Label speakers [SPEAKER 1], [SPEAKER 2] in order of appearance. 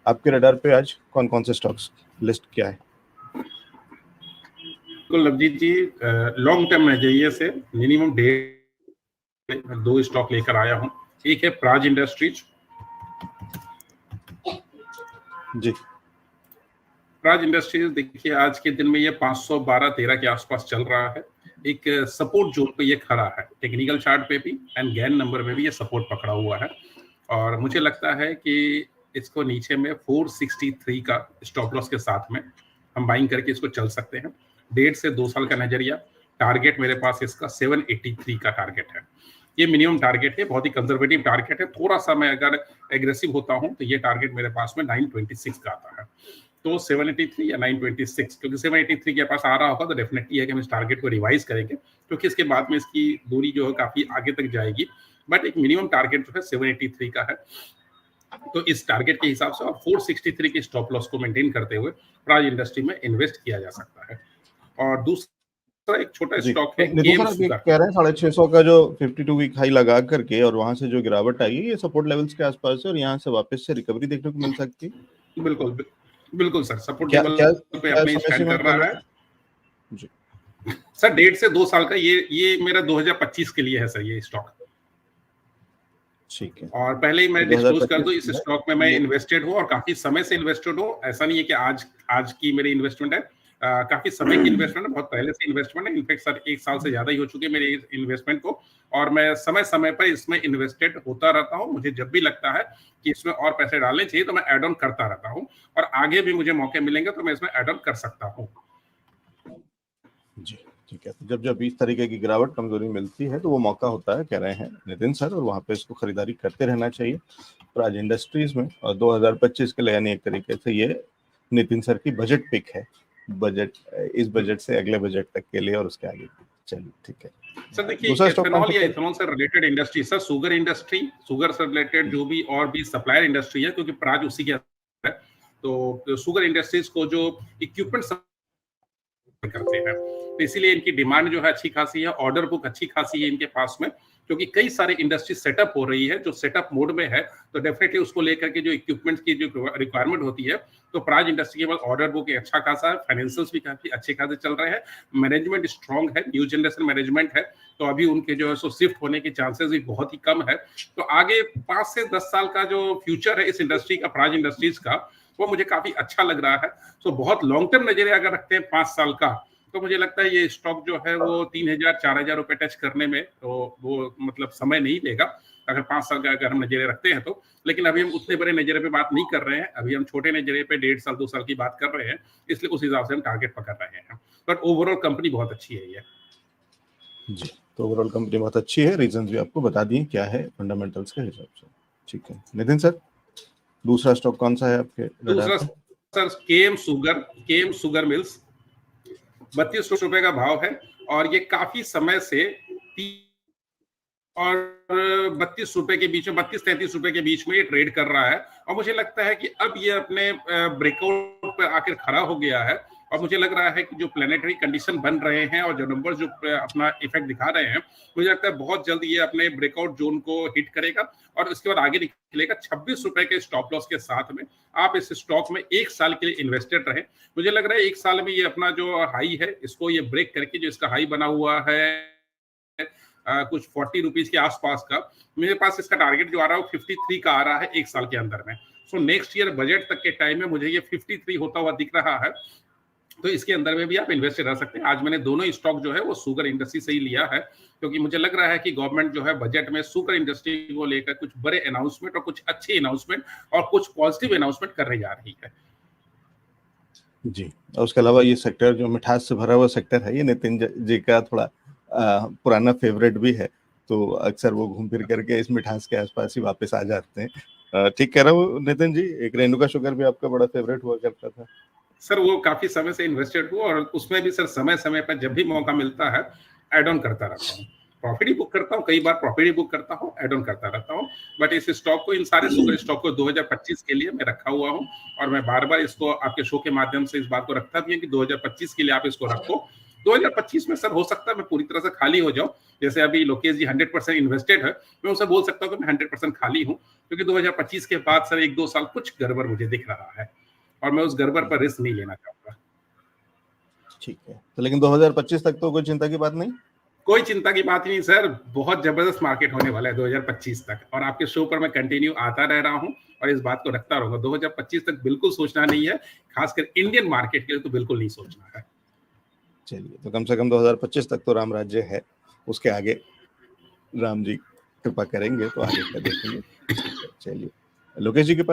[SPEAKER 1] आपके रडार पे आज कौन कौन से स्टॉक्स लिस्ट किया है?
[SPEAKER 2] तो लवजीत जी, लॉन्ग टर्म नजरिए से मिनिमम दो स्टॉक लेकर आया हूं। एक है प्राज इंडस्ट्रीज।
[SPEAKER 1] जी,
[SPEAKER 2] प्राज इंडस्ट्रीज देखिए आज के दिन में ये 512-13 के आसपास चल रहा है। एक सपोर्ट जोन पे ये खड़ा है, टेक्निकल चार्ट पे भी एंड गैन नंबर में भी ये सपोर्ट पकड़ा हुआ है। और मुझे लगता है कि इसको नीचे में 463 का स्टॉप लॉस के साथ में हम बाइंग करके इसको चल सकते हैं। 1.5 से 2 साल का नजरिया, टारगेट मेरे पास इसका 783 का टारगेट है। ये मिनिमम टारगेट है, बहुत ही कंजर्वेटिव टारगेट है। थोड़ा सा मैं अगर एग्रेसिव होता हूं तो ये टारगेट मेरे पास में 926 का आता है। तो 783 या 926, क्योंकि 783 के पास आ रहा होगा तो डेफिनेटली है कि हम इस टारगेट को रिवाइज करेंगे, क्योंकि इसके बाद में इसकी दूरी जो है काफी आगे तक जाएगी। बट एक मिनिमम टारगेट जो है 783 का है। तो इस टारगेट के हिसाब से और 463 के स्टॉप लॉस को मेंटेन करते हुए प्राज इंडस्ट्री में इन्वेस्ट किया जा सकता है। और दूसरा एक छोटा स्टॉक है
[SPEAKER 1] नितिन सर, कह रहे हैं 650 का जो 52 वीक हाई लगा करके और वहां से जो गिरावट आई है ये सपोर्ट लेवल्स के आसपास है और यहाँ से वापस से रिकवरी देखने को मिल सकती है।
[SPEAKER 2] बिल्कुल बिल्कुल सर, सपोर्ट
[SPEAKER 1] क्या
[SPEAKER 2] लेवल
[SPEAKER 1] क्या
[SPEAKER 2] पे अपने स्टैंड कर रहा है
[SPEAKER 1] जी
[SPEAKER 2] सर। 1.5 से 2 साल का ये मेरा 2025 के लिए है सर ये स्टॉक।
[SPEAKER 1] ठीक है,
[SPEAKER 2] और पहले ही मैं डिस्क्लोज कर दूं, इस स्टॉक में मैं इन्वेस्टेड हूं और काफी समय से इन्वेस्टेड हूं। ऐसा नहीं है कि आज की मेरी इन्वेस्टमेंट है, काफी समय की इन्वेस्टमेंट है, बहुत पहले से इन्वेस्टमेंट है। इनफैक्ट सर 1 साल से ज्यादा ही हो चुकी है मेरी इन्वेस्टमेंट को, और मैं समय समय पर इसमें इन्वेस्टेड होता रहता हूं। मुझे जब भी लगता है कि इसमें और पैसे डालने चाहिए तो मैं एड ऑन करता रहता हूं, और आगे भी मुझे मौके मिलेंगे तो मैं इसमें एड ऑन कर सकता हूं।
[SPEAKER 1] जी ठीक है, तो जब इस तरीके की गिरावट कमजोरी मिलती है तो वो मौका होता है, कह रहे हैं नितिन सर, और वहाँ पे इसको खरीदारी करते रहना चाहिए प्राज इंडस्ट्रीज में। और 2025 के लिए यानी एक तरीके से ये नितिन सर की बजट पिक है, इस बजट से अगले बजट तक के लिए और उसके आगे। चलिए ठीक है
[SPEAKER 2] सर, देखिए एथेनॉल या एथेनॉल से related industry sir, sugar industry, sugar से रिलेटेड जो भी और भी सप्लायर इंडस्ट्री है, क्योंकि प्राज उसी के है, तो शुगर इंडस्ट्रीज को जो इक्विपमेंट करते हैं तो इसीलिए इनकी डिमांड जो है अच्छी खासी है, ऑर्डर बुक अच्छी खासी है इनके पास में, क्योंकि कई सारे इंडस्ट्री सेटअप हो रही है जो सेटअप मोड में है। तो डेफिनेटली उसको लेकर के जो इक्विपमेंट्स की जो रिक्वायरमेंट होती है, तो प्राज इंडस्ट्री के पास ऑर्डर बुक अच्छा खासा है, फाइनेंशियल्स भी काफी अच्छे खासे चल रहे हैं, मैनेजमेंट स्ट्रांग है, न्यू जनरेशन मैनेजमेंट है, तो अभी उनके जो है सो शिफ्ट होने के चांसेस भी बहुत ही कम है। तो आगे 5 से 10 साल का जो फ्यूचर है इस इंडस्ट्री का, प्राज इंडस्ट्रीज का, वो मुझे काफी अच्छा लग रहा है। तो बहुत लॉन्ग टर्म नजरिया अगर रखते हैं 5 साल का, तो मुझे लगता है ये स्टॉक जो है वो 3,000-4,000 रुपए टच करने में तो वो मतलब समय नहीं लेगा, अगर 5 साल का अगर हम नजरिए रखते हैं तो। लेकिन अभी हम उतने बड़े नजरिए पे बात नहीं कर रहे हैं, अभी हम छोटे नजरिए पे 1.5 साल 2 साल की बात कर रहे हैं, इसलिए उस हिसाब से हम टारगेट पकड़ रहे हैं। बट ओवरऑल कंपनी बहुत अच्छी है ये।
[SPEAKER 1] जी, तो ओवरऑल कंपनी बहुत अच्छी है, रीजंस भी आपको बता दिए क्या है फंडामेंटल्स के हिसाब से। ठीक है नितिन सर, दूसरा स्टॉक कौन सा है आपके?
[SPEAKER 2] दूसरा सर केएम शुगर मिल्स, 32 रुपए का भाव है, और ये काफी समय से और 32 रुपए के बीच में, 32-33 रुपए के बीच में ये ट्रेड कर रहा है। और मुझे लगता है कि अब ये अपने ब्रेकआउट पर आकर खड़ा हो गया है, और मुझे लग रहा है कि जो प्लेनेटरी कंडीशन बन रहे हैं और जो नंबर जो अपना इफेक्ट दिखा रहे हैं, मुझे लगता है बहुत जल्द ये अपने ब्रेकआउट जोन को हिट करेगा और इसके बाद आगे निकलेगा। 26 रुपए के स्टॉप लॉस के साथ में आप इस स्टॉक में 1 साल के लिए इन्वेस्टेड रहे। मुझे लग रहा है 1 साल में ये अपना जो हाई है इसको ये ब्रेक करके, जो इसका हाई बना हुआ है कुछ 40 रुपीज के आसपास का, मेरे पास इसका टारगेट जो आ रहा है वो 53 का आ रहा है 1 साल के अंदर में। सो नेक्स्ट ईयर बजट तक के टाइम में मुझे ये 53 होता हुआ दिख रहा है, तो इसके अंदर में भी आप इन्वेस्टेड रह सकते हैं। आज मैंने दोनों स्टॉक जो है वो शुगर इंडस्ट्री से ही लिया है, क्योंकि मुझे लग रहा है कि गवर्नमेंट जो है बजट में शुगर इंडस्ट्री को लेकर कुछ बड़े अनाउंसमेंट और कुछ अच्छे अनाउंसमेंट और कुछ पॉजिटिव अनाउंसमेंट करने जा रही है।
[SPEAKER 1] जी, और उसके अलावा ये सेक्टर जो मिठास से भरा हुआ सेक्टर है, ये नितिन जी का थोड़ा पुराना फेवरेट भी है, तो अक्सर वो घूम फिर करके इस मिठास के आसपास ही वापस आ जाते हैं। ठीक कह रहा हूँ नितिन जी? एक रेणुका शुगर भी आपका बड़ा फेवरेट हुआ करता था।
[SPEAKER 2] सर वो काफी समय से इन्वेस्टेड हुआ और उसमें भी सर समय समय पर जब भी मौका मिलता है एड ऑन करता रहता हूँ। प्रॉफिट ही बुक करता हूँ, कई बार प्रॉफिट ही बुक करता हूँ, एड ऑन करता रहता हूँ। बट इस स्टॉक को, इन सारे शुगर स्टॉक को 2025 के लिए मैं रखा हुआ हूँ, और मैं बार बार इसको आपके शो के माध्यम से इस बात को रखता भी है कि 2025 के लिए आप इसको रखो, 2025 में सर हो सकता है मैं पूरी तरह से खाली हो जाऊं, जैसे अभी लोकेश जी 100% इन्वेस्टेड है, मैं उसे बोल सकता हूं कि मैं 100% खाली हूं, क्योंकि 2025 के बाद सर 1-2 साल कुछ गड़बड़ मुझे दिख रहा है और मैं उस गड़बड़ पर रिस्क नहीं लेना चाहूंगा।
[SPEAKER 1] ठीक है, तो लेकिन 2025 तक तो कोई चिंता की बात नहीं?
[SPEAKER 2] कोई चिंता की बात नहीं सर, बहुत जबरदस्त मार्केट होने वाला है 2025 तक, और आपके शो पर मैं कंटिन्यू आता रह रहा हूं और इस बात को रखता रहूंगा। 2025 तक बिल्कुल सोचना नहीं है, खासकर इंडियन मार्केट के लिए तो बिल्कुल नहीं सोचना है।
[SPEAKER 1] चलिए, तो कम से कम 2025 तक तो राम राज्य है, उसके आगे राम जी कृपा करेंगे तो आगे का देखेंगे। चलिए, लोकेश जी के पास